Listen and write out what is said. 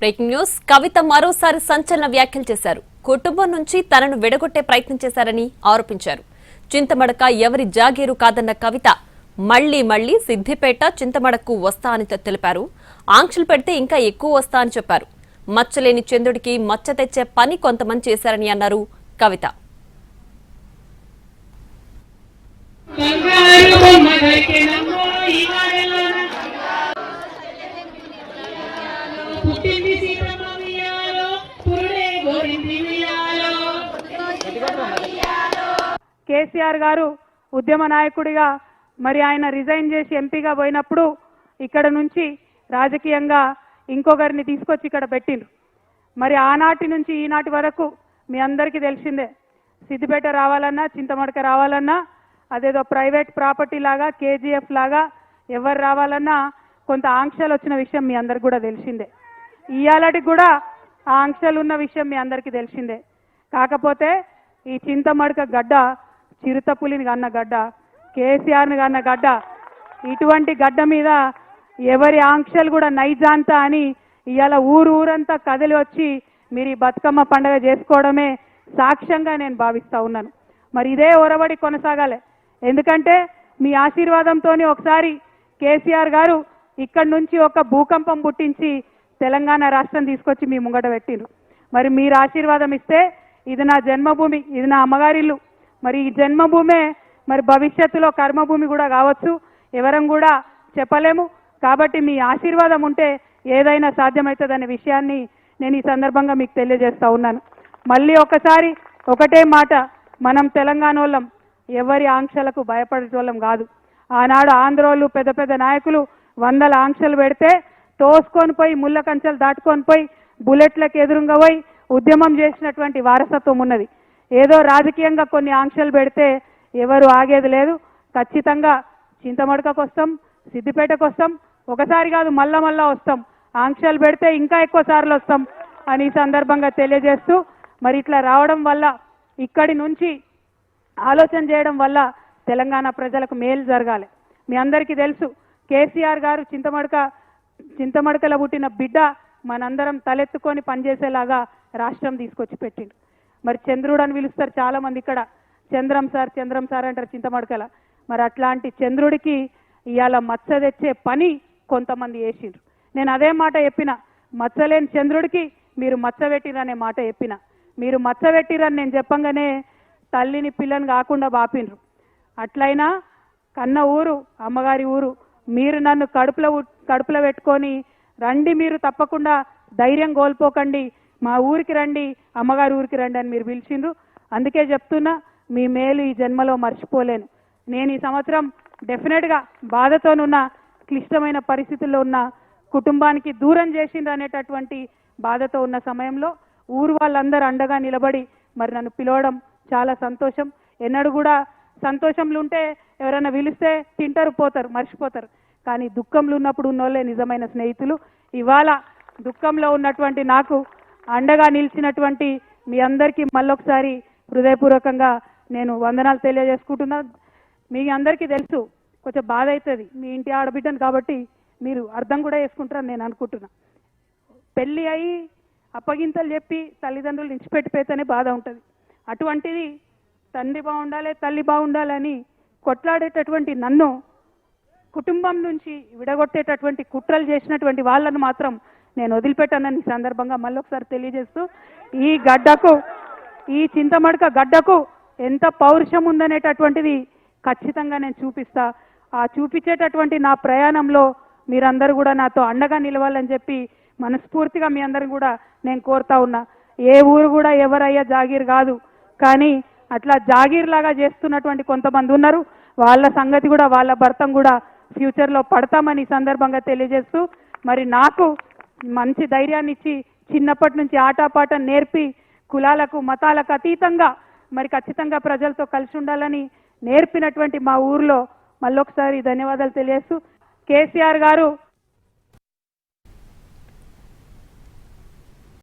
Breaking news. కవిత మరోసారి సంచలన వ్యాఖ్యలు చేశారు. కుటుంబం నుంచి తనను విడగొట్టే ప్రయత్నం చేశారని ఆరోపించారు. చింతమడక ఎవరి జాగీరు కాదన్న కవిత మళ్లీ సిద్దిపేట చింతమడకు వస్తా అని తెలిపారు. ఆంక్షలు పెడితే ఇంకా ఎక్కువ వస్తా అని చెప్పారు. మచ్చలేని చంద్రుడికి మచ్చ తెచ్చే పని కొంతమంది చేశారని అన్నారు కవిత. కేసీఆర్ గారు ఉద్యమ నాయకుడిగా మరి ఆయన రిజైన్ చేసి ఎంపీగా పోయినప్పుడు ఇక్కడ నుంచి రాజకీయంగా ఇంకొకరిని తీసుకొచ్చి ఇక్కడ పెట్టిండ్రు. మరి ఆనాటి నుంచి ఈనాటి వరకు మీ అందరికీ తెలిసిందే, సిద్దిపేట రావాలన్నా చింతమడక రావాలన్నా అదేదో ప్రైవేట్ ప్రాపర్టీ లాగా కేజీఎఫ్ లాగా ఎవరు రావాలన్నా కొంత ఆంక్షలు వచ్చిన విషయం మీ అందరికి కూడా తెలిసిందే. ఇయాలటికి కూడా ఆ ఆంక్షలు ఉన్న విషయం మీ అందరికీ తెలిసిందే. కాకపోతే ఈ చింతమడక గడ్డ చిరుతపులిని కన్న గడ్డ, కేసీఆర్ని కన్న గడ్డ, ఇటువంటి గడ్డ మీద ఎవరి ఆంక్షలు కూడా నైజాంత అని ఇవాళ ఊరంతా కదిలి వచ్చి మీరు ఈ బతుకమ్మ పండుగ చేసుకోవడమే సాక్ష్యంగా నేను భావిస్తా ఉన్నాను. మరి ఇదే ఒరబడి కొనసాగాలి. ఎందుకంటే మీ ఆశీర్వాదంతోనే ఒకసారి కేసీఆర్ గారు ఇక్కడి నుంచి ఒక భూకంపం పుట్టించి తెలంగాణ రాష్ట్రం తీసుకొచ్చి మీ ముంగట పెట్టిండ్రు. మరి మీరు ఆశీర్వాదం ఇస్తే ఇది నా జన్మభూమి, ఇది నా అమ్మగారిల్లు. మరి ఈ జన్మభూమే మరి భవిష్యత్తులో కర్మభూమి కూడా కావచ్చు, ఎవరం కూడా చెప్పలేము. కాబట్టి మీ ఆశీర్వాదం ఉంటే ఏదైనా సాధ్యమవుతుందనే విషయాన్ని నేను ఈ సందర్భంగా మీకు తెలియజేస్తా ఉన్నాను. మళ్ళీ ఒకసారి ఒకటే మాట, మనం తెలంగాణ వాళ్ళం ఎవరి ఆంక్షలకు భయపడేటోళ్ళం కాదు. ఆనాడు ఆంధ్రోళ్ళు పెద్ద పెద్ద నాయకులు 100 ఆంక్షలు పెడితే తోసుకొని పోయి ముళ్ళ కంచెలు దాటుకొని పోయి బుల్లెట్లకు ఎదురుగా పోయి ఉద్యమం చేసినటువంటి వారసత్వం ఉన్నది. ఏదో రాజకీయంగా కొన్ని ఆంక్షలు పెడితే ఎవరు ఆగేది లేదు. ఖచ్చితంగా చింతమడకకు వస్తాం, సిద్దిపేటకు వస్తాం, ఒకసారి కాదు మళ్ళా వస్తాం. ఆంక్షలు పెడితే ఇంకా ఎక్కువ సార్లు వస్తాం అని ఈ సందర్భంగా తెలియజేస్తూ, మరి ఇట్లా రావడం వల్ల ఇక్కడి నుంచి ఆలోచన చేయడం వల్ల తెలంగాణ ప్రజలకు మేలు జరగాలి. మీ అందరికీ తెలుసు, కేసీఆర్ గారు చింతమడకలో పుట్టిన బిడ్డ మనందరం తలెత్తుకొని పనిచేసేలాగా రాష్ట్రం తీసుకొచ్చి పెట్టిండు. మరి చంద్రుడు అని పిలుస్తారు చాలా మంది, ఇక్కడ చంద్రం సార్ అంటారు చింతమడకల. మరి అట్లాంటి చంద్రుడికి ఇవాళ మచ్చ తెచ్చే పని కొంతమంది చేసిండ్రు. నేను అదే మాట చెప్పిన, మచ్చలేని చంద్రుడికి మీరు మచ్చ పెట్టిరనే మాట చెప్పిన. మీరు మచ్చ పెట్టిరని నేను చెప్పంగానే తల్లిని పిల్లని కాకుండా బాపిండ్రు. అట్లయినా కన్న ఊరు అమ్మగారి ఊరు, మీరు నన్ను కడుపులో పెట్టుకొని రండి, మీరు తప్పకుండా ధైర్యం కోల్పోకండి, మా ఊరికి రండి, అమ్మగారి ఊరికి రండి అని మీరు పిలిచిండ్రు. అందుకే చెప్తున్నా, మీ మేలు ఈ జన్మలో మర్చిపోలేను. నేను ఈ సంవత్సరం డెఫినెట్గా బాధతోనున్న, క్లిష్టమైన పరిస్థితుల్లో ఉన్న కుటుంబానికి దూరం చేసిండ్రు అనేటటువంటి బాధతో ఉన్న సమయంలో ఊరు వాళ్ళందరూ అండగా నిలబడి మరి నన్ను పిలవడం చాలా సంతోషం. ఎన్నడూ కూడా సంతోషంలో ఉంటే ఎవరైనా పిలిస్తే తింటారు, పోతారు, మర్చిపోతారు. కానీ దుఃఖంలో ఉన్నప్పుడు ఉన్నోళ్ళే నిజమైన స్నేహితులు. ఇవాళ దుఃఖంలో ఉన్నటువంటి నాకు అండగా నిలిచినటువంటి మీ అందరికీ మళ్ళొకసారి హృదయపూర్వకంగా నేను వందనాలు తెలియజేసుకుంటున్నా. మీ అందరికీ తెలుసు, కొంచెం బాధ అవుతుంది, మీ ఇంటి ఆడబిడ్డను కాబట్టి మీరు అర్థం కూడా చేసుకుంటారని నేను అనుకుంటున్నా. పెళ్ళి అయి అప్పగింతలు చెప్పి తల్లిదండ్రులు ఇచ్చిపెట్టిపోతేనే బాధ ఉంటుంది. అటువంటిది తండ్రి బాగుండాలి, తల్లి బాగుండాలని కొట్లాడేటటువంటి నన్ను కుటుంబం నుంచి విడగొట్టేటటువంటి కుట్రలు చేసినటువంటి వాళ్ళను మాత్రం నేను వదిలిపెట్టానని సందర్భంగా మళ్ళొకసారి తెలియజేస్తూ, ఈ గడ్డకు, ఈ చింతమడక గడ్డకు ఎంత పౌరుషం ఉందనేటటువంటిది ఖచ్చితంగా నేను చూపిస్తా. ఆ చూపించేటటువంటి నా ప్రయాణంలో మీరందరూ కూడా నాతో అండగా నిలవాలని చెప్పి మనస్ఫూర్తిగా మీ అందరూ కూడా నేను కోరుతా ఉన్నా. ఏ ఊరు కూడా ఎవరయ్యా జాగీర్ కాదు, కానీ అట్లా జాగీర్ లాగా చేస్తున్నటువంటి కొంతమంది ఉన్నారు. వాళ్ళ సంగతి కూడా, వాళ్ళ భర్తం కూడా ఫ్యూచర్లో పడతామని సందర్భంగా తెలియజేస్తూ, మరి నాకు మంచి ధైర్యాన్ని ఇచ్చి చిన్నప్పటి నుంచి ఆటపాట నేర్పి కులాలకు మతాలకు అతీతంగా మరి ఖచ్చితంగా ప్రజలతో కలిసి ఉండాలని నేర్పినటువంటి మా ఊర్లో మళ్ళొకసారి ధన్యవాదాలు తెలియజేస్తూ, కేసీఆర్ గారు